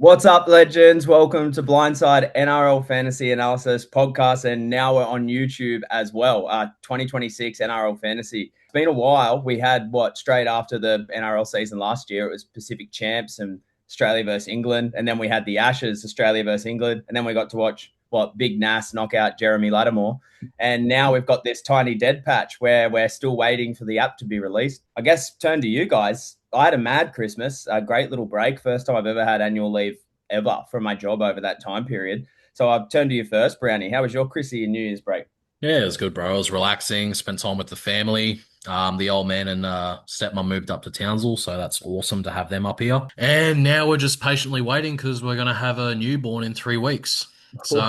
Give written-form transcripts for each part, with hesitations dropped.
What's up, legends? Welcome to Blindside NRL Fantasy Analysis Podcast, and now we're on YouTube as well. 2026 NRL Fantasy. It's been a while. We had straight after the NRL season last year, it was Pacific Champs and Australia versus England, and then we had the Ashes, Australia versus England, and then we got to watch Big Nas knock out Jeremy Lattimore. And now we've got this tiny dead patch where we're still waiting for the app to be released. I guess turn to you guys. I had a mad Christmas, a great little break. First time I've ever had annual leave ever from my job over that time period. So I've turned to you first, Brownie. How was your Chrissy and New Year's break? Yeah, it was good, bro. I was relaxing, spent time with the family. The old man and stepmom moved up to Townsville, so that's awesome to have them up here. And now we're just patiently waiting because we're going to have a newborn in 3 weeks. So,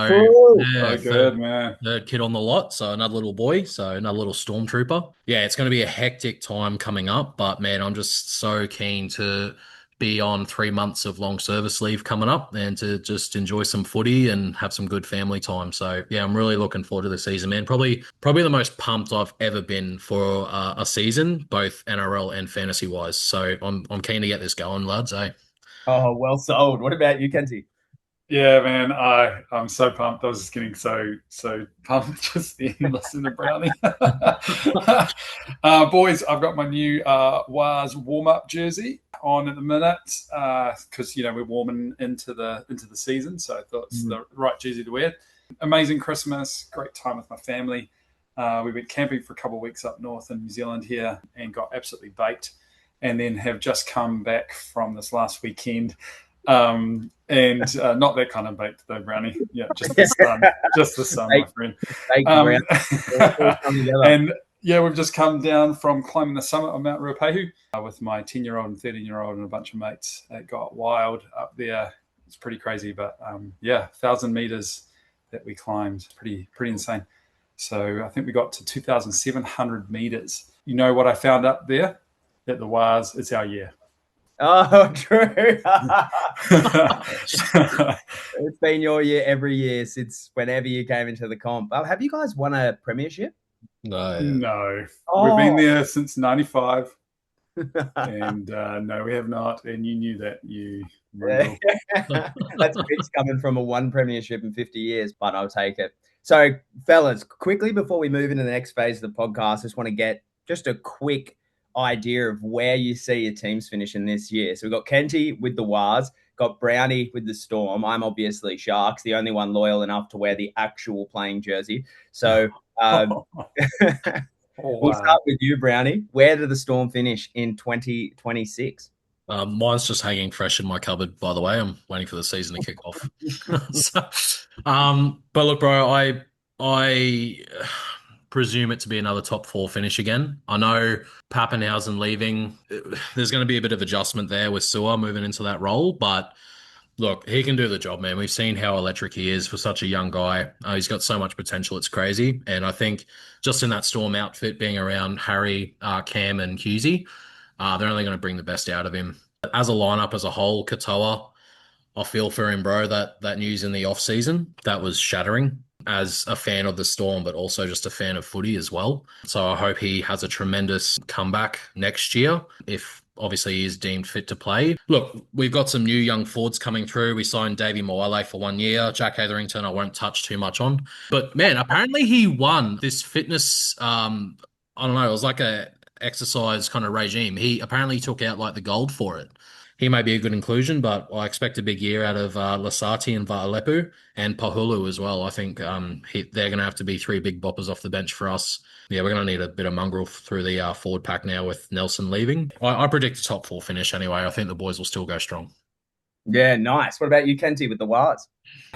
yeah, good, man. Third kid on the lot, so another little boy, so another little stormtrooper. Yeah, it's going to be a hectic time coming up, but man, I'm just so keen to be on 3 months of long service leave coming up and to just enjoy some footy and have some good family time. So yeah, I'm really looking forward to the season, man. Probably the most pumped I've ever been for a season, both NRL and fantasy wise. So I'm keen to get this going, lads. Oh, well sold. What about you, Kenzie? Yeah, man, I'm so pumped. I was just getting so pumped just then listening to Brownie. Boys, I've got my new Wars warm-up jersey on at the minute because we're warming into the season, so I thought it's the right jersey to wear. Amazing Christmas, great time with my family. We went camping for a couple of weeks up north in New Zealand here and got absolutely baked, and then have just come back from this last weekend. And not that kind of baked though, Brownie. Yeah, just the sun, my friend. And yeah, we've just come down from climbing the summit of Mount Ruapehu with my 10-year-old and 13-year-old and a bunch of mates. It got wild up there. It's pretty crazy, but 1,000 meters that we climbed, pretty insane. So I think we got to 2,700 meters. You know what I found up there at the Wars? It's our year. Oh, true. It's been your year every year since whenever you came into the comp. Have you guys won a premiership? No. Oh. We've been there since 95. And no, we have not. And you knew that. That's a bitch coming from a one premiership in 50 years, but I'll take it. So, fellas, quickly before we move into the next phase of the podcast, I just want to get just a quick idea of where you see your teams finishing this year. So we've got Kenty with the Wars, got Brownie with the Storm. I'm obviously Sharks, the only one loyal enough to wear the actual playing jersey. So we'll start with you, Brownie. Where did the Storm finish in 2026? Mine's just hanging fresh in my cupboard, by the way. I'm waiting for the season to kick off. But look, bro, I presume it to be another top 4 finish again. I know Pappenhausen leaving. There's going to be a bit of adjustment there with Sewer moving into that role, but look, he can do the job, man. We've seen how electric he is for such a young guy. He's got so much potential. It's crazy. And I think just in that Storm outfit, being around Harry, Cam and Husey, they're only going to bring the best out of him. As a lineup as a whole, Katoa, I feel for him, bro. That news in the off season, that was shattering. As a fan of the Storm, but also just a fan of footy as well. So I hope he has a tremendous comeback next year, if obviously he is deemed fit to play. Look, we've got some new young forwards coming through. We signed Davey Moale for 1 year. Jack Hetherington, I won't touch too much on. But man, apparently he won this fitness, I don't know, it was like a exercise kind of regime. He apparently took out like the gold for it. He may be a good inclusion, but I expect a big year out of Lasati and Vaalepu and Pahulu as well. I think they're going to have to be 3 big boppers off the bench for us. Yeah, we're going to need a bit of mongrel through the forward pack now with Nelson leaving. I predict a top 4 finish anyway. I think the boys will still go strong. Yeah, nice. What about you, Kenty, with the Wars?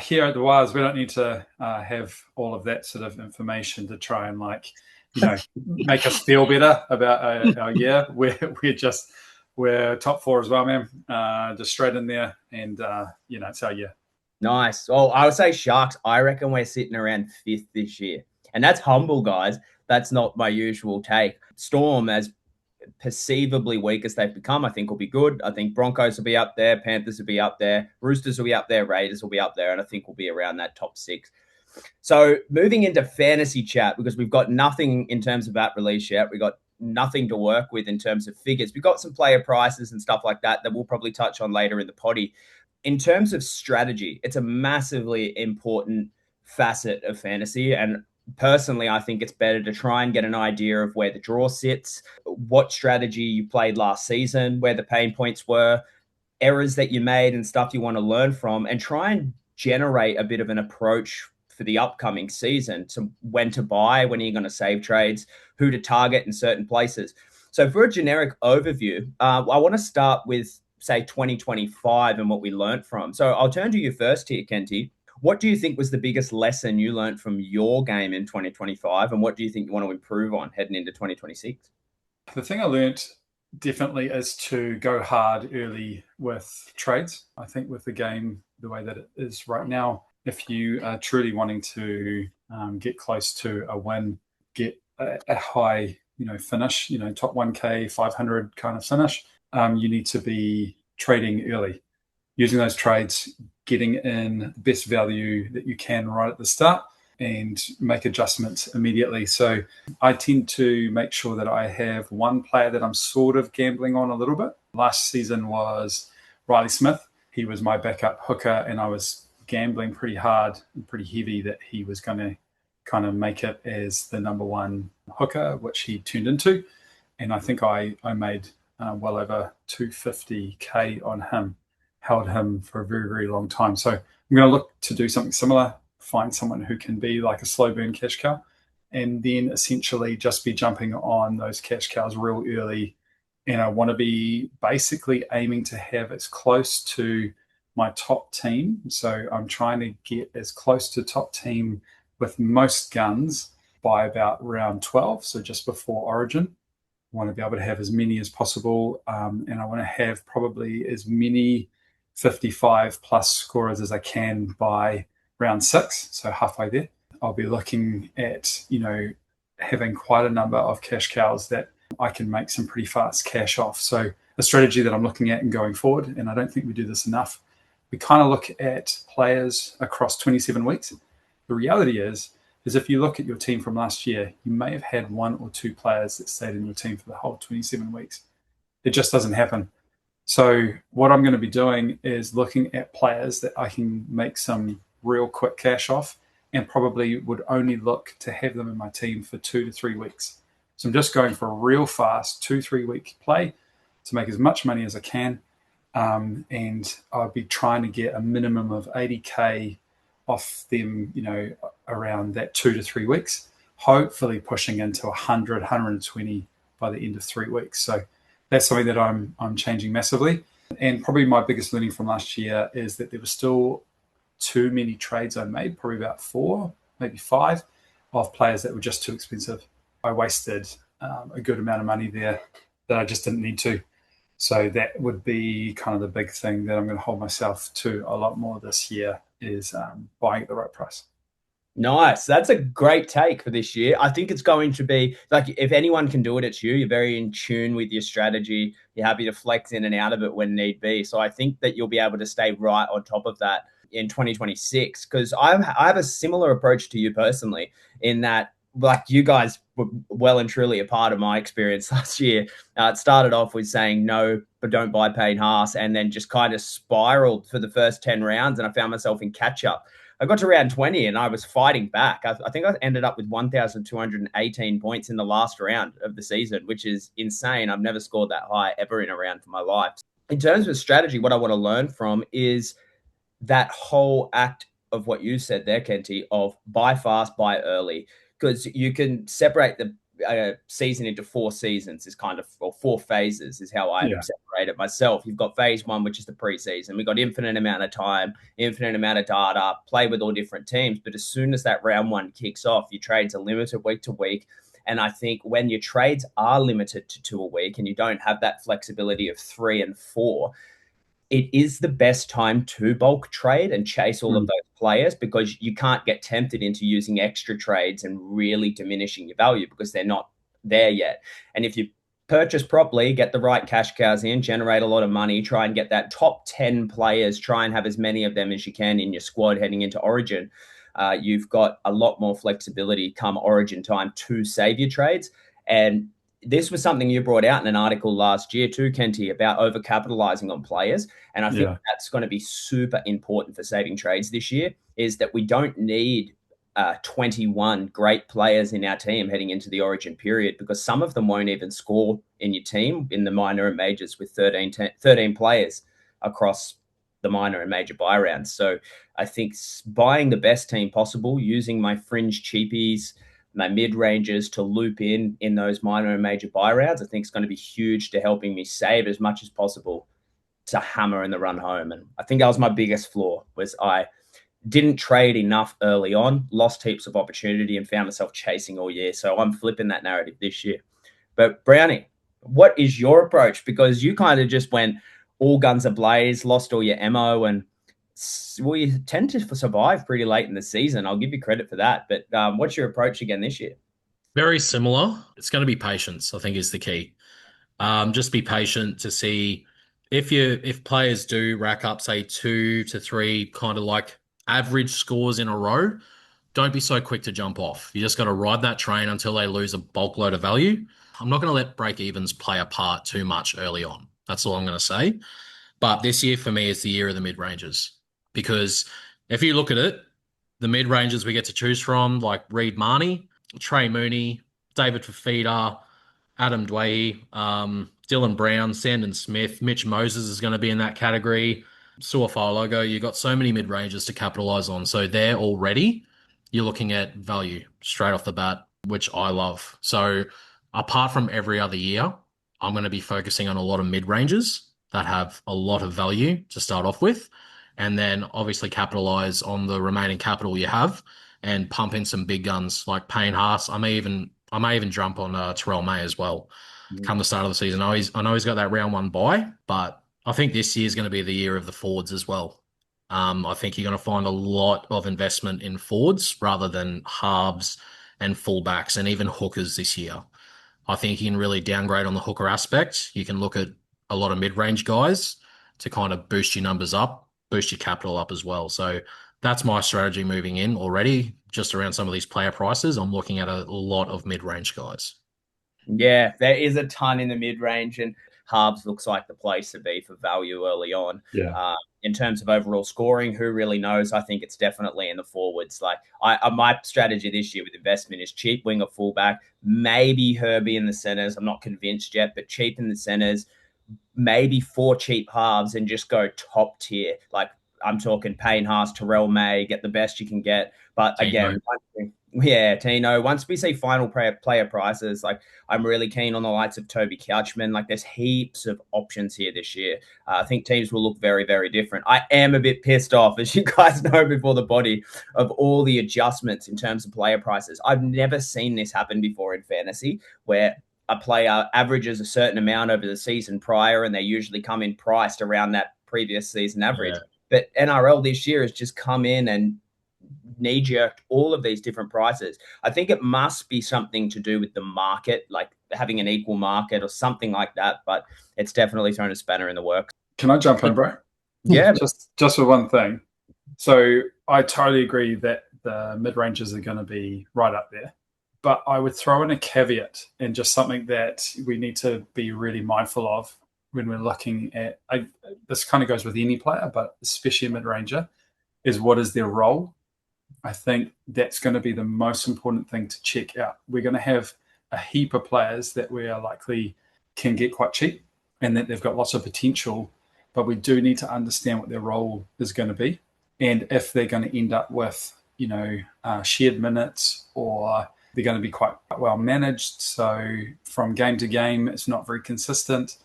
Here at the Wars, we don't need to have all of that sort of information to try and make us feel better about our year. We're top 4 as well, man. Just straight in there, and it's our year. Nice. Well, I would say Sharks. I reckon we're sitting around 5th this year, and that's humble, guys. That's not my usual take. Storm, as perceivably weak as they've become, I think will be good. I think Broncos will be up there, Panthers will be up there, Roosters will be up there, Raiders will be up there, and I think we'll be around that top 6. So moving into fantasy chat, because we've got nothing in terms of that release yet. We've got nothing to work with in terms of figures. We've got some player prices and stuff like that we'll probably touch on later in the potty. in terms of strategy, it's a massively important facet of fantasy. And personally, I think it's better to try and get an idea of where the draw sits, what strategy you played last season, where the pain points were, errors that you made and stuff you want to learn from, and try and generate a bit of an approach for the upcoming season to when to buy, when are you going to save trades, who to target in certain places. So for a generic overview, I want to start with, say, 2025 and what we learned from. So I'll turn to you first here, Kenty. What do you think was the biggest lesson you learned from your game in 2025? And what do you think you want to improve on heading into 2026? The thing I learned definitely is to go hard early with trades. I think with the game the way that it is right now, if you are truly wanting to get close to a win, get a high, finish, top 1K, 500 kind of finish, you need to be trading early, using those trades, getting in the best value that you can right at the start, and make adjustments immediately. So I tend to make sure that I have one player that I'm sort of gambling on a little bit. Last season was Riley Smith. He was my backup hooker, and I was gambling pretty hard and pretty heavy that he was going to kind of make it as the number one hooker, which he turned into. And I think I made well over 250K on him, held him for a very, very long time. So I'm going to look to do something similar, find someone who can be like a slow burn cash cow, and then essentially just be jumping on those cash cows real early. And I want to be basically aiming to have as close to my top team. So I'm trying to get as close to top team with most guns by about round 12, so just before Origin. I want to be able to have as many as possible, and I want to have probably as many 55 plus scorers as I can by round 6, so halfway there. I'll be looking at, having quite a number of cash cows that I can make some pretty fast cash off. So a strategy that I'm looking at and going forward, and I don't think we do this enough, we kind of look at players across 27 weeks. The reality is if you look at your team from last year, you may have had one or two players that stayed in your team for the whole 27 weeks. It just doesn't happen. So what I'm going to be doing is looking at players that I can make some real quick cash off, and probably would only look to have them in my team for 2 to 3 weeks. So I'm just going for a real fast 2-3 week play to make as much money as I can. And I'll be trying to get a minimum of 80K off them, around that 2 to 3 weeks, hopefully pushing into 100, 120 by the end of 3 weeks. So that's something that I'm changing massively. And probably my biggest learning from last year is that there were still too many trades I made, probably about 4, maybe 5, of players that were just too expensive. I wasted a good amount of money there that I just didn't need to. So that would be kind of the big thing that I'm going to hold myself to a lot more this year, is buying at the right price. Nice. That's a great take for this year. I think it's going to be, like, if anyone can do it, it's you. You're very in tune with your strategy. You're happy to flex in and out of it when need be. So I think that you'll be able to stay right on top of that in 2026, because I have a similar approach to you personally, in that, like, you guys were well and truly a part of my experience last year. It started off with saying no, but don't buy Payne Haas, and then just kind of spiraled for the first 10 rounds, and I found myself in catch up. I got to round 20 and I was fighting back. I think I ended up with 1,218 points in the last round of the season, which is insane. I've never scored that high ever in a round for my life. In terms of strategy, what I want to learn from is that whole act of what you said there, Kenty, of buy fast, buy early, because you can separate the season into 4 seasons, is kind of, or 4 phases is how I separate it myself. You've got phase 1, which is the preseason. We've got infinite amount of time, infinite amount of data, play with all different teams. But as soon as that round 1 kicks off, your trades are limited week to week. And I think when your trades are limited to 2 a week and you don't have that flexibility of 3 and 4, it is the best time to bulk trade and chase all of those players, because you can't get tempted into using extra trades and really diminishing your value because they're not there yet. And if you purchase properly, get the right cash cows in, generate a lot of money, try and get that top 10 players, try and have as many of them as you can in your squad heading into Origin, you've got a lot more flexibility come Origin time to save your trades. And this was something you brought out in an article last year too, Kenty, about overcapitalizing on players. And I think that's going to be super important for saving trades this year, is that we don't need 21 great players in our team heading into the origin period, because some of them won't even score in your team in the minor and majors with 13 players across the minor and major buy rounds. So I think buying the best team possible, using my fringe cheapies, my mid-ranges to loop in those minor and major buy rounds, I think is going to be huge to helping me save as much as possible to hammer in the run home. And I think that was my biggest flaw, was I didn't trade enough early on, lost heaps of opportunity, and found myself chasing all year. So I'm flipping that narrative this year. But Brownie, what is your approach? Because you kind of just went all guns ablaze, lost all your ammo, and well, you tend to survive pretty late in the season. I'll give you credit for that. But what's your approach again this year? Very similar. It's going to be patience, I think, is the key. Just be patient to see if players do rack up, say, 2 to 3 kind of like average scores in a row. Don't be so quick to jump off. You just got to ride that train until they lose a bulk load of value. I'm not going to let break evens play a part too much early on. That's all I'm going to say. But this year for me is the year of the mid-ranges, because if you look at it, the mid-ranges we get to choose from, like Reed Marnie, Trey Mooney, David Fafita, Adam Dwayne, Dylan Brown, Sandon Smith, Mitch Moses is going to be in that category. Suafalogo, you've got so many mid-ranges to capitalize on. So there already, you're looking at value straight off the bat, which I love. So apart from every other year, I'm going to be focusing on a lot of mid-ranges that have a lot of value to start off with, and then obviously capitalize on the remaining capital you have and pump in some big guns like Payne Haas. I may even jump on Terrell May as well come the start of the season. I know he's got that round 1 bye, but I think this year is going to be the year of the forwards as well. I think you're going to find a lot of investment in forwards rather than halves and fullbacks and even hookers this year. I think you can really downgrade on the hooker aspect. You can look at a lot of mid-range guys to kind of boost your numbers up, boost your capital up as well. So that's my strategy moving in already. Just around some of these player prices, I'm looking at a lot of mid-range guys. Yeah, there is a ton in the mid-range, and halves looks like the place to be for value early on. Yeah. In terms of overall scoring, who really knows? I think it's definitely in the forwards. Like my strategy this year with investment is cheap winger fullback, maybe Herbie in the centers. I'm not convinced yet, but cheap in the centers, maybe 4 cheap halves, and just go top tier. Like I'm talking Payne Haas, Terrell May, get the best you can get. But again, Tino, once we see final player prices, like I'm really keen on the likes of Toby Couchman. Like there's heaps of options here this year. I think teams will look very, very different. I am a bit pissed off, as you guys know before the body, of all the adjustments in terms of player prices. I've never seen this happen before in fantasy, where a player averages a certain amount over the season prior, and they usually come in priced around that previous season average. Yeah. But NRL this year has just come in and knee-jerked all of these different prices. I think it must be something to do with the market, like having an equal market or something like that, but it's definitely thrown a spanner in the works. Can I jump in, bro? Yeah. Just for one thing. So I totally agree that the mid-ranges are going to be right up there. But I would throw in a caveat, and just something that we need to be really mindful of when we're looking at, this kind of goes with any player, but especially a mid-ranger, is what is their role. I think that's going to be the most important thing to check out. We're going to have a heap of players that we are likely can get quite cheap and that they've got lots of potential, but we do need to understand what their role is going to be. And if they're going to end up with, shared minutes, or they're going to be quite well managed. So from game to game, it's not very consistent,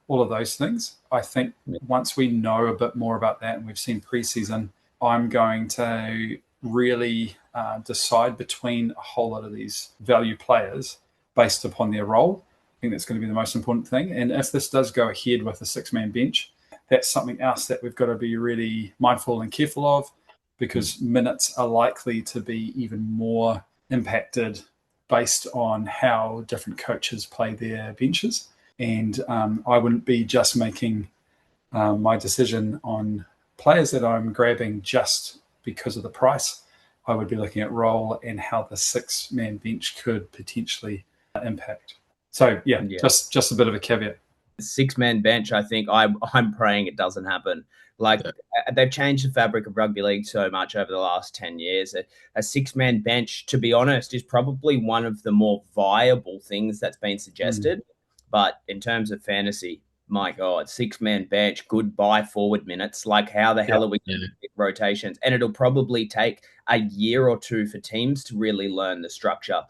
all of those things. I think once we know a bit more about that and we've seen preseason, I'm going to really decide between a whole lot of these value players based upon their role. I think that's going to be the most important thing. And if this does go ahead with a 6-man bench, that's something else that we've got to be really mindful and careful of, because minutes are likely to be even more impacted based on how different coaches play their benches. And I wouldn't be just making my decision on players that I'm grabbing just because of the price. I would be looking at role and how the 6-man bench could potentially impact. So yeah, Yeah. just a bit of a caveat. 6-man bench, I think I'm praying it doesn't happen. Like they've changed the fabric of rugby league so much over the last 10 years. A 6-man bench, to be honest, is probably one of the more viable things that's been suggested. But in terms of fantasy, my God, 6-man bench, goodbye forward minutes. Like how the hell are we going to get rotations? And it'll probably take a year or two for teams to really learn the structure,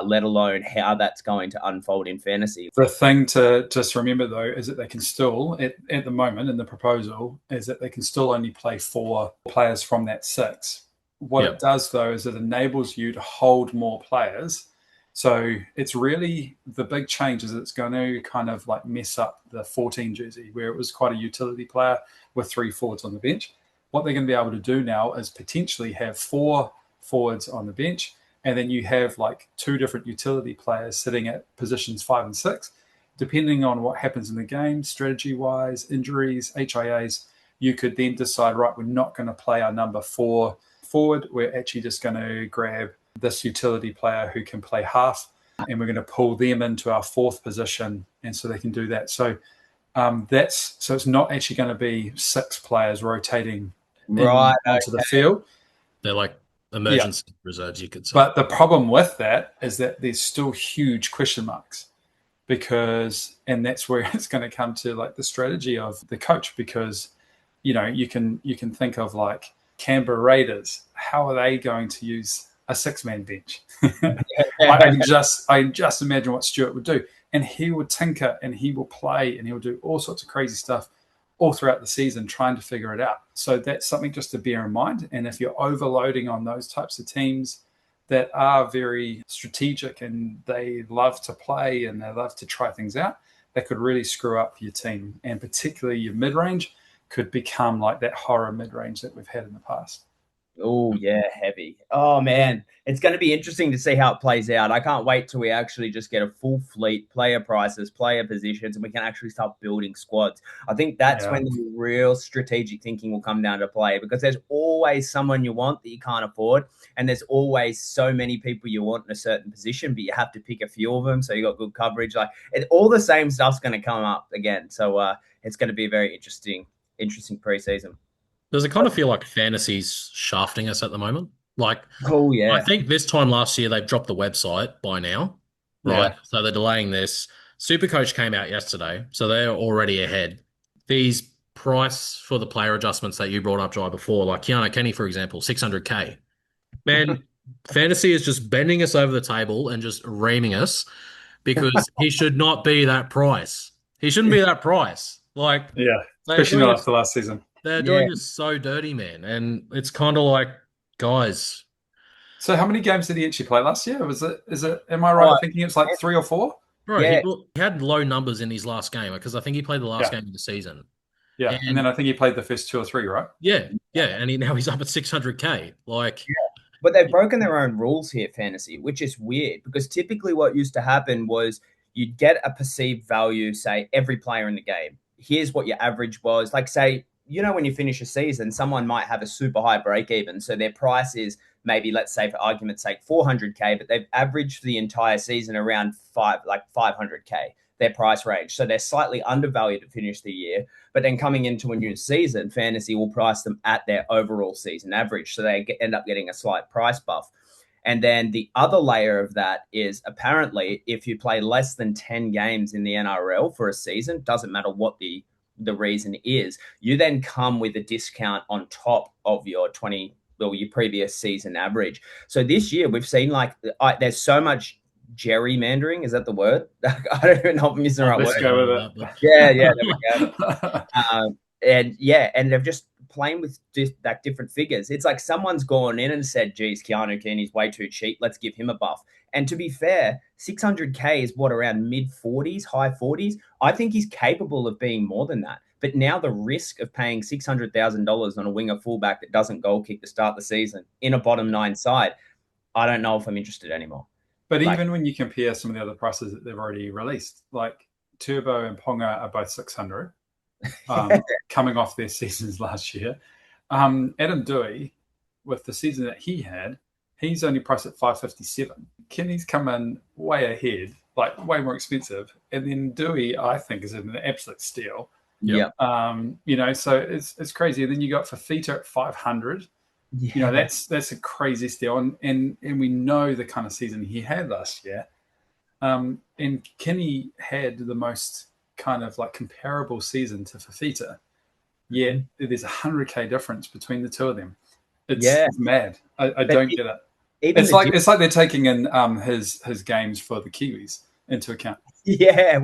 let alone how that's going to unfold in fantasy. The thing to just remember, though, is that they can still, at the moment in the proposal, is that they can still only play 4 players from that 6. What it does, though, is it enables you to hold more players. So it's really the big change is it's going to kind of like mess up the 14 jersey, where it was quite a utility player with 3 forwards on the bench. What they're going to be able to do now is potentially have 4 forwards on the bench, and then you have like 2 different utility players sitting at positions 5 and 6. Depending on what happens in the game, strategy-wise, injuries, HIAs, you could then decide, right, we're not going to play our number 4 forward. We're actually just going to grab this utility player who can play half, and we're going to pull them into our 4th position, and so they can do that. So it's not actually going to be 6 players rotating onto the field. They're like emergency reserves, you could say. But the problem with that is that there's still huge question marks and that's where it's going to come to like the strategy of the coach, because you can think of like Canberra Raiders. How are they going to use a 6-man bench? I can just imagine what Stuart would do, and he would tinker and he will play and he'll do all sorts of crazy stuff all throughout the season trying to figure it out. So that's something just to bear in mind. And if you're overloading on those types of teams that are very strategic and they love to play and they love to try things out, that could really screw up your team. And particularly your mid-range could become like that horror mid-range that we've had in the past. Oh, yeah, heavy. Oh, man. It's going to be interesting to see how it plays out. I can't wait till we actually just get a full fleet, player prices, player positions, and we can actually start building squads. I think that's when the real strategic thinking will come down to play, because there's always someone you want that you can't afford, and there's always so many people you want in a certain position, but you have to pick a few of them, so you got good coverage. Like all the same stuff's going to come up again. So it's going to be a very interesting preseason. Does it kind of feel like fantasy's shafting us at the moment? Like, I think this time last year they've dropped the website by now, right? Yeah. So they're delaying this. Supercoach came out yesterday, so they're already ahead. These price for the player adjustments that you brought up, Jai, before, like Keanu Kenny, for example, $600K. Man, fantasy is just bending us over the table and just reaming us, because he should not be that price. He shouldn't be that price. Like, especially not after last season. They're doing us so dirty, man. And it's kind of like, guys. So how many games did he actually play last year? Am I right in thinking it's like 3 or 4? Bro, he had low numbers in his last game, because I think he played the last game of the season. Yeah, and then I think he played the first 2 or 3, right? Yeah, and now he's up at $600K. Like, but they've broken their own rules here, fantasy, which is weird, because typically what used to happen was you'd get a perceived value, say every player in the game. Here's what your average was. Like, say, when you finish a season, someone might have a super high break even. So their price is maybe, let's say for argument's sake, $400K, but they've averaged the entire season around $500K, their price range. So they're slightly undervalued to finish the year. But then coming into a new season, fantasy will price them at their overall season average. So they end up getting a slight price buff. And then the other layer of that is, apparently if you play less than 10 games in the NRL for a season, doesn't matter what the reason is, you then come with a discount on top of your your previous season average. So this year we've seen there's so much gerrymandering. Is that the word? I don't even know if I'm using the right word. Let's go with it. Yeah, there we go. And they're just playing with different figures. It's like someone's gone in and said, geez, Keanu Kenny's way too cheap. Let's give him a buff. And to be fair, $600K is around mid-40s, high 40s. I think he's capable of being more than that. But now the risk of paying $600,000 on a winger fullback that doesn't goal kick to start the season in a bottom 9 side, I don't know if I'm interested anymore. But even when you compare some of the other prices that they've already released, like Turbo and Ponga are both 600, coming off their seasons last year. Adam Dewey, with the season that he had, he's only priced at 557. Kenny's come in way ahead, like way more expensive. And then Dewey, I think, is an absolute steal. Yeah. So it's crazy. And then you got Fafita at 500. Yeah. That's a crazy steal. And we know the kind of season he had last year. And Kenny had the most kind of like comparable season to Fafita. Yet there's 100K difference between the two of them. It's mad. I don't get it. It's like they're taking in his games for the Kiwis into account. Yeah,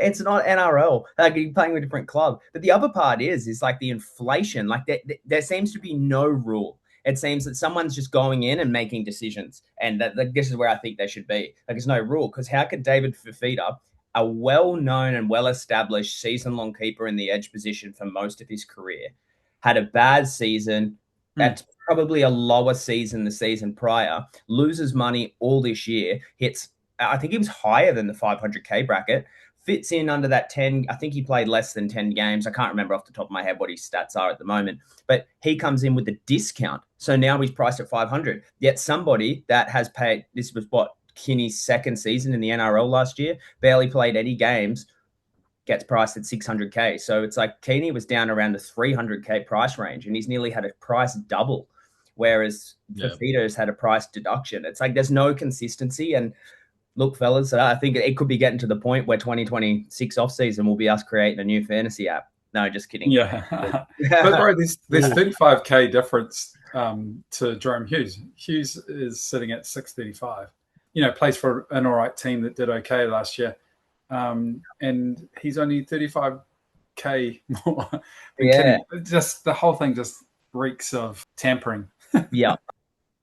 it's not NRL. Like, you're playing with a different club. But the other part is like the inflation. Like, there seems to be no rule. It seems that someone's just going in and making decisions, and this is where I think they should be. Like, there's no rule, because how could David Fafita, a well-known and well-established season-long keeper in the edge position for most of his career, had a bad season, that's probably a lower season the season prior, loses money all this year, I think he was higher than the 500K bracket, fits in under that 10. I think he played less than 10 games. I can't remember off the top of my head what his stats are at the moment, but he comes in with a discount. So now he's priced at 500. Yet somebody that has paid, this was Kinney's second season in the NRL last year, barely played any games, gets priced at 600K. So it's like Keeney was down around the 300K price range, and he's nearly had a price double, whereas Fafita's had a price deduction. It's like there's no consistency. And look, fellas, I think it could be getting to the point where 2026 offseason will be us creating a new fantasy app. No, just kidding. Yeah. But bro, there's 35K difference to Jerome Hughes. Hughes is sitting at 635. Plays for an all right team that did okay last year. And he's only 35K more. Just the whole thing just reeks of tampering. Yeah.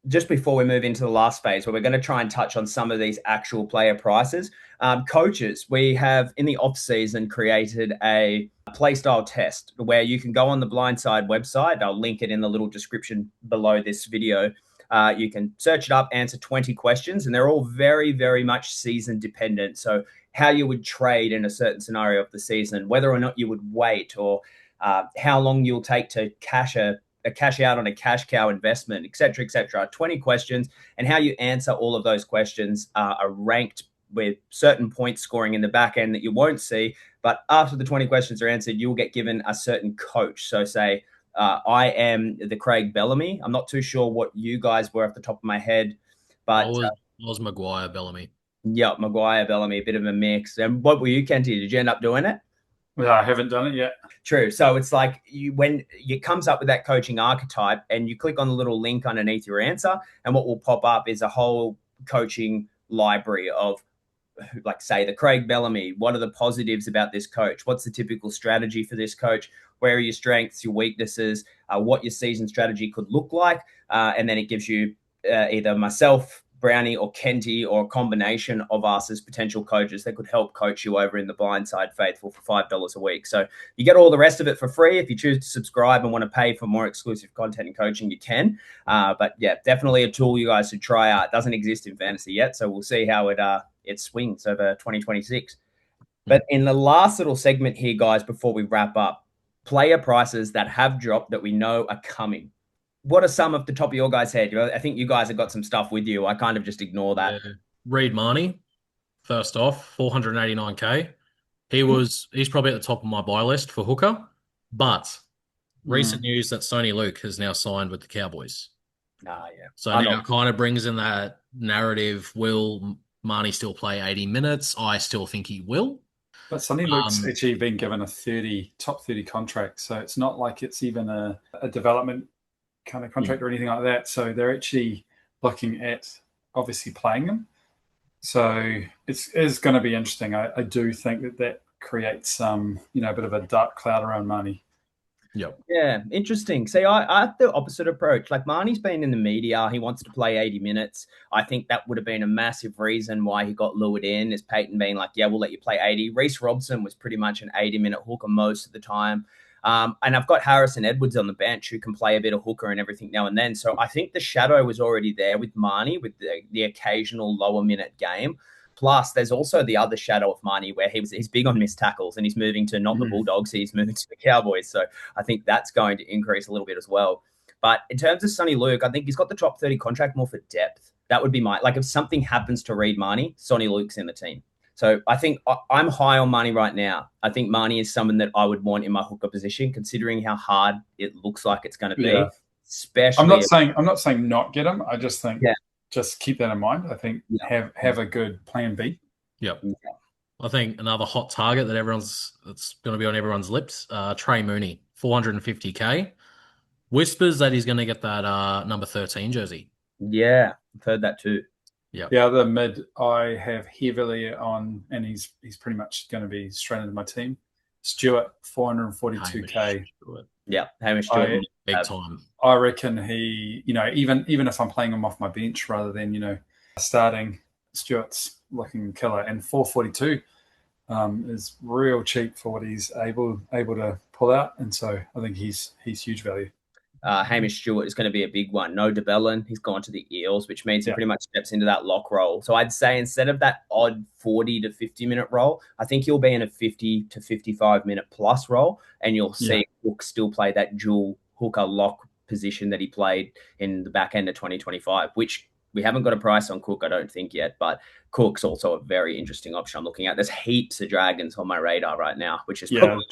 Just before we move into the last phase, where we're going to try and touch on some of these actual player prices. Coaches, we have in the off season created a play style test where you can go on the Blindside website. I'll link it in the little description below this video. You can search it up, answer 20 questions, and they're all very, very much season dependent. So how you would trade in a certain scenario of the season, whether or not you would wait, or how long you'll take to cash out on a cash cow investment, et cetera, et cetera. 20 questions, and how you answer all of those questions are ranked with certain point scoring in the back end that you won't see. But after the 20 questions are answered, you'll get given a certain coach. So say, I am the Craig Bellamy. I'm not too sure what you guys were off the top of my head, but I was Maguire Bellamy. Yeah, Maguire Bellamy, a bit of a mix. And what were you, Kenty? Did you end up doing it? Well, I haven't done it yet. True. So it's like when it comes up with that coaching archetype, and you click on the little link underneath your answer, and what will pop up is a whole coaching library of, like, say, the Craig Bellamy. What are the positives about this coach? What's the typical strategy for this coach? Where are your strengths, your weaknesses, what your season strategy could look like? And then it gives you either myself, Brownie, or Kenty, or a combination of us as potential coaches that could help coach you over in the Blindside Faithful for $5 a week. So you get all the rest of it for free. If you choose to subscribe and want to pay for more exclusive content and coaching, you can. But yeah, definitely a tool you guys should try out. It doesn't exist in fantasy yet, so we'll see how it swings over 2026. But in the last little segment here, guys, before we wrap up, player prices that have dropped that we know are coming. What are some of the top of your guys' head? I think you guys have got some stuff with you. I kind of just ignore that. Yeah. Reed Marnie, first off, 489K. He's probably at the top of my buy list for hooker. But recent news that Sony Luke has now signed with the Cowboys. Yeah. So now it kind of brings in that narrative. Will Marnie still play 80 minutes? I still think he will. But Sonny Luke's actually been given a top 30 contract. So it's not like it's even a development kind of contract or anything like that. So they're actually looking at obviously playing him. So it's going to be interesting. I do think that creates some, a bit of a dark cloud around Marnie. Yep. Yeah, interesting. See, I have the opposite approach. Like, Marnie's been in the media. He wants to play 80 minutes. I think that would have been a massive reason why he got lured in, is Peyton being like, yeah, we'll let you play 80. Reece Robson was pretty much an 80-minute hooker most of the time. And I've got Harrison Edwards on the bench who can play a bit of hooker and everything now and then. So I think the shadow was already there with Marnie, with the occasional lower minute game. Plus, there's also the other shadow of Marnie where he's big on missed tackles, and he's moving to not the Bulldogs, he's moving to the Cowboys. So I think that's going to increase a little bit as well. But in terms of Sonny Luke, I think he's got the top 30 contract more for depth. That would be my, like, if something happens to Reid Marnie, Sonny Luke's in the team. So I think I'm high on Marnie right now. I think Marnie is someone that I would want in my hooker position, considering how hard it looks like it's going to be. Yeah. Especially, I'm not saying not get him. I just think just keep that in mind. I think have a good plan B. Yep. I think another hot target that's going to be on everyone's lips, Trey Mooney, 450K. Whispers that he's going to get that number 13 jersey. Yeah, I've heard that too. Yeah. The other mid I have heavily on, and he's pretty much going to be straight into my team. Stewart, 442K. Yeah, Hamish Stewart, big time. I reckon he, even if I'm playing him off my bench rather than starting, Stewart's looking killer, and 442 is real cheap for what he's able to pull out, and so I think he's huge value. Hamish Stewart is going to be a big one. No DeBellin, he's gone to the Eels, which means he pretty much steps into that lock role. So I'd say instead of that odd 40 to 50 minute role, I think he'll be in a 50 to 55 minute plus role, and you'll see Cook still play that dual hooker lock position that he played in the back end of 2025, which we haven't got a price on Cook, I don't think yet, but Cook's also a very interesting option I'm looking at. There's heaps of Dragons on my radar right now, which is Dragons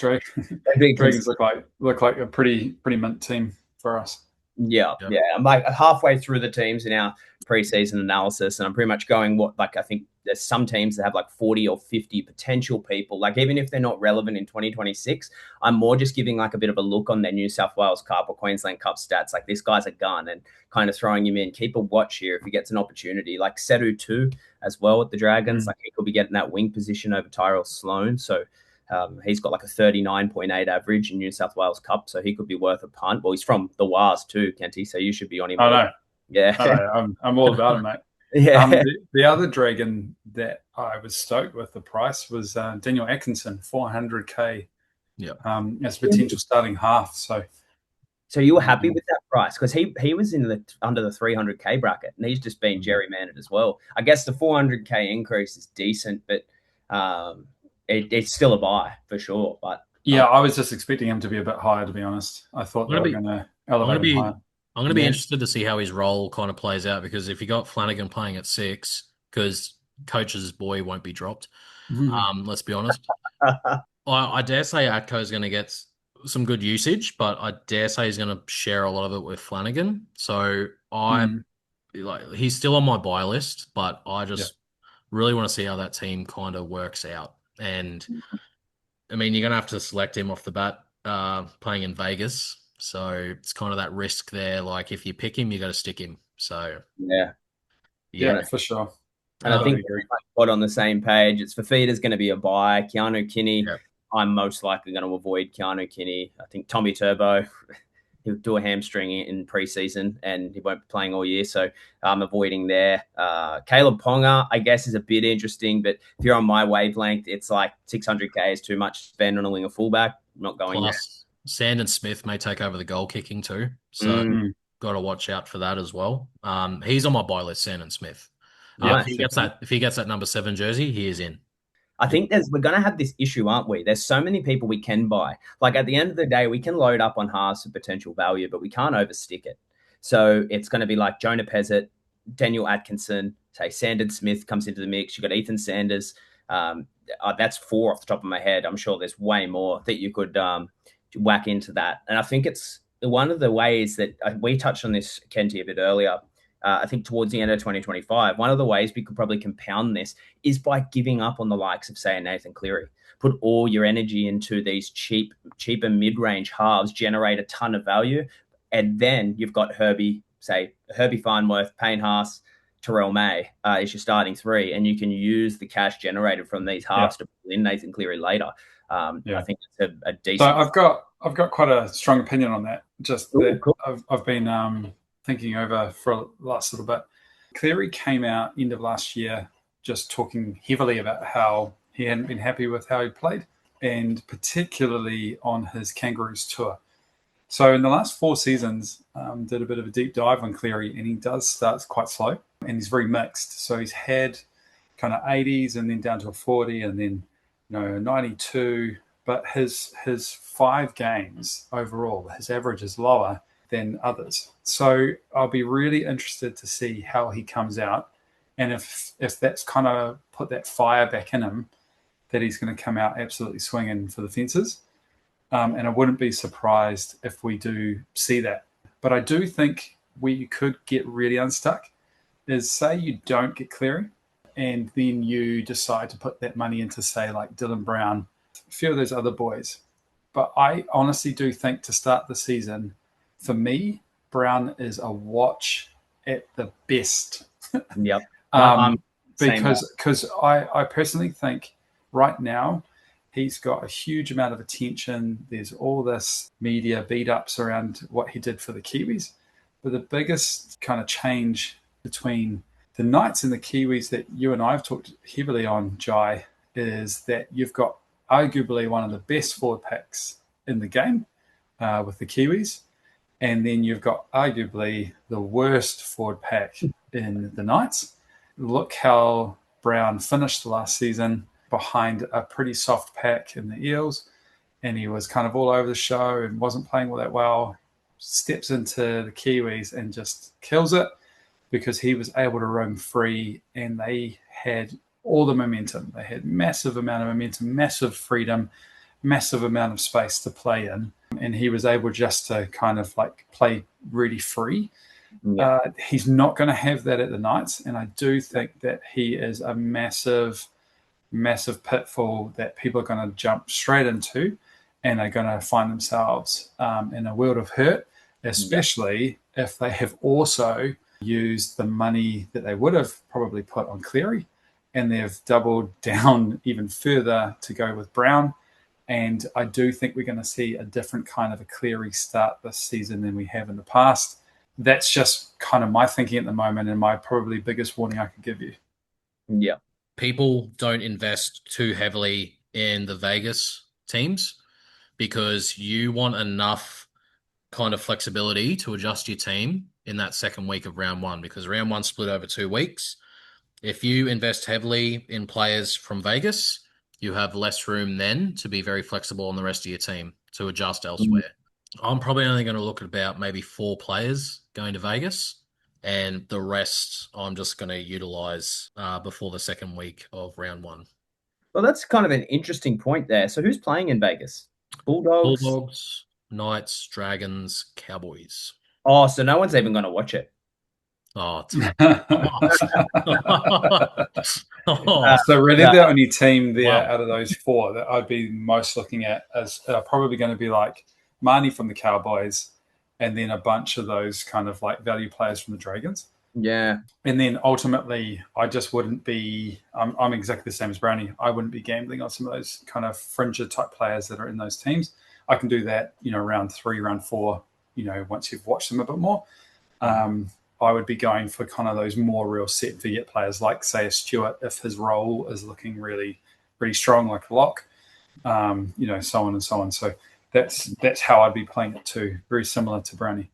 look like a pretty mint team for us. Yeah. I'm like halfway through the teams in our preseason analysis, and I'm pretty much going I think there's some teams that have like 40 or 50 potential people. Like, even if they're not relevant in 2026, I'm more just giving like a bit of a look on their New South Wales Cup or Queensland Cup stats. Like, this guy's a gun, and kind of throwing him in. Keep a watch here if he gets an opportunity. Like Seru too as well with the Dragons. Like, he could be getting that wing position over Tyrell Sloan. So he's got like a 39.8 average in New South Wales Cup, so he could be worth a punt. Well, he's from the Wars too, Kenty, so you should be on him. Oh, no. Yeah. I'm all about him, mate. Yeah. The other Dragon that I was stoked with the price was Daniel Atkinson, 400K. Yeah. As potential starting half. So you were happy with that price, because he was under the 300K bracket, and he's just been gerrymandered as well. I guess the 400K increase is decent, but it's still a buy for sure. But I was just expecting him to be a bit higher, to be honest. I thought they were going to elevate him higher. I'm going to be interested to see how his role kind of plays out, because if you got Flanagan playing at 6, because coach's boy won't be dropped, let's be honest. I dare say Atco is going to get some good usage, but I dare say he's going to share a lot of it with Flanagan. So he's still on my buy list, but I just really want to see how that team kind of works out. And I mean, you're going to have to select him off the bat, playing in Vegas. So it's kind of that risk there. Like, if you pick him, you got to stick him. So yeah, for sure. And I think we're on the same page. It's Fafita's going to be a buy. Keanu Kinney, I'm most likely going to avoid Keanu Kinney. I think Tommy Turbo, he'll do a hamstring in preseason and he won't be playing all year. So I'm avoiding there. Caleb Ponga, I guess, is a bit interesting, but if you're on my wavelength, it's like 600K is too much to spend on a winger fullback. I'm not going there. Sandon Smith may take over the goal kicking too. So got to watch out for that as well. He's on my buy list, Sandon Smith. If he gets that number 7 jersey, he is in. I think we're going to have this issue, aren't we? There's so many people we can buy. Like, at the end of the day, we can load up on halves of potential value, but we can't overstick it. So it's going to be like Jonah Pezzett, Daniel Atkinson, say Sandon Smith comes into the mix. You've got Ethan Sanders. That's 4 off the top of my head. I'm sure there's way more that you could whack into that. And I think it's one of the ways that we touched on this, Kenty, a bit earlier. I think towards the end of 2025, one of the ways we could probably compound this is by giving up on the likes of, say, Nathan Cleary. Put all your energy into these cheaper mid-range halves, generate a ton of value, and then you've got Herbie Farnworth, Payne Haas, Terrell May is your starting 3, and you can use the cash generated from these halves to pull in Nathan Cleary later. I think it's a decent. So I've got quite a strong opinion on that. Cool. I've been thinking over for the last little bit. Cleary came out end of last year just talking heavily about how he hadn't been happy with how he played, and particularly on his Kangaroos tour. So in the last 4 seasons, did a bit of a deep dive on Cleary, and he does start quite slow, and he's very mixed. So he's had kind of 80s and then down to a 40 and then 92. But his 5 games overall, his average is lower than others. So I'll be really interested to see how he comes out, and if that's kind of put that fire back in him, that he's going to come out absolutely swinging for the fences. And I wouldn't be surprised if we do see that. But I do think where you could get really unstuck is, say you don't get Cleary, and then you decide to put that money into, say, like Dylan Brown, a few of those other boys. But I honestly do think to start the season, for me, Brown is a watch at the best. Yep. Because I personally think right now he's got a huge amount of attention. There's all this media beat-ups around what he did for the Kiwis. But the biggest kind of change between the Knights and the Kiwis that you and I have talked heavily on, Jai, is that you've got arguably one of the best forward packs in the game with the Kiwis. And then you've got arguably the worst forward pack in the Knights. Look how Brown finished the last season behind a pretty soft pack in the Eels, and he was kind of all over the show and wasn't playing all that well. Steps into the Kiwis and just kills it because he was able to roam free, and they had all the momentum. They had massive amount of momentum, massive freedom, massive amount of space to play in, and he was able just to kind of like play really free. Yeah. He's not going to have that at the Knights, and I do think that he is a massive pitfall that people are going to jump straight into, and are going to find themselves in a world of hurt, especially if they have also used the money that they would have probably put on Cleary, and they've doubled down even further to go with Brown. And I do think we're going to see a different kind of a Cleary start this season than we have in the past. That's just kind of my thinking at the moment, and my probably biggest warning I could give you. Yeah. People don't invest too heavily in the Vegas teams because you want enough kind of flexibility to adjust your team in that second week of round one, because round one split over 2 weeks. If you invest heavily in players from Vegas, you have less room then to be very flexible on the rest of your team to adjust elsewhere. I'm probably only going to look at about maybe 4 players going to Vegas, and the rest I'm just going to utilize before the second week of round one. Well, that's kind of an interesting point there. So who's playing in Vegas? Bulldogs, Knights, Dragons, Cowboys. Oh, so no one's even going to watch it. Oh, so really the only team there out of those 4 that I'd be most looking at is probably going to be like Marnie from the Cowboys, and then a bunch of those kind of like value players from the Dragons. Yeah. And then ultimately, I just wouldn't be, I'm exactly the same as Brownie. I wouldn't be gambling on some of those kind of fringe type players that are in those teams. I can do that, round 3, round 4, once you've watched them a bit more. I would be going for kind of those more real set vignette players, like, say, a Stewart, if his role is looking really, really strong, like a lock, so on and so on. So that's how I'd be playing it too. Very similar to Brownie.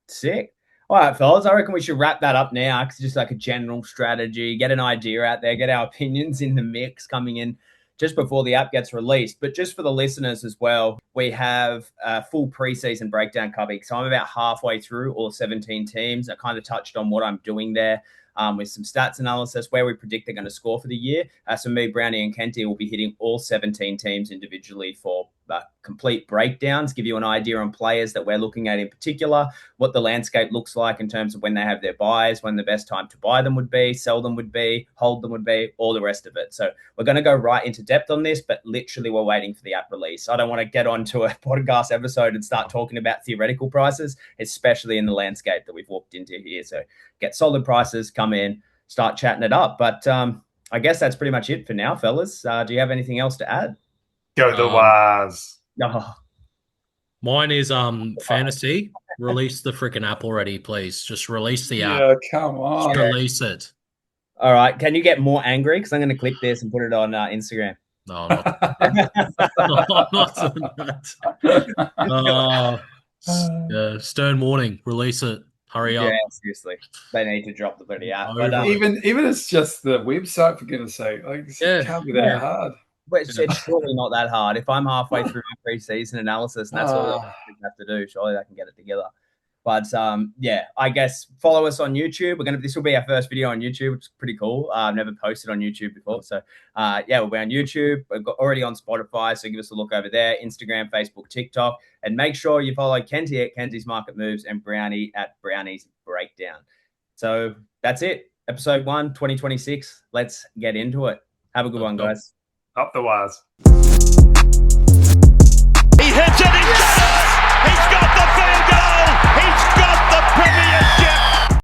Sick. All right, fellas, I reckon we should wrap that up now, because just like a general strategy, get an idea out there, get our opinions in the mix coming in just before the app gets released. But just for the listeners as well, we have a full preseason breakdown coming. So I'm about halfway through all 17 teams. I kind of touched on what I'm doing there with some stats analysis, where we predict they're going to score for the year. So me, Brownie, and Kenty will be hitting all 17 teams individually for complete breakdowns, give you an idea on players that we're looking at in particular, what the landscape looks like in terms of when they have their buys, when the best time to buy them would be, sell them would be, hold them would be, all the rest of it. So we're going to go right into depth on this, but literally we're waiting for the app release. I don't want to get onto a podcast episode and start talking about theoretical prices, especially in the landscape that we've walked into here. So get solid prices, come in, start chatting it up. But I guess that's pretty much it for now, fellas. Do you have anything else to add? Go the Waz. No. Mine is fantasy. Release the freaking app already, please. Just release the app. Yeah, come on. Just release it. All right. Can you get more angry? Because I'm going to clip this and put it on Instagram. No, not that. Stern warning. Release it. Hurry up. Yeah, seriously. They need to drop the bloody app. But, even it's just the website, for goodness sake. Like, it can't be that hard. But it's surely not that hard. If I'm halfway through my preseason analysis and that's all I have to do, surely I can get it together. But yeah, I guess follow us on YouTube. This will be our first video on YouTube, which is pretty cool. I've never posted on YouTube before. So yeah, we'll be on YouTube. We're already on Spotify, so give us a look over there. Instagram, Facebook, TikTok. And make sure you follow Kenty at Kenty's Market Moves and Brownie at Brownie's Breakdown. So that's it. Episode 1, 2026. Let's get into it. Have a good one, guys. Up the wires.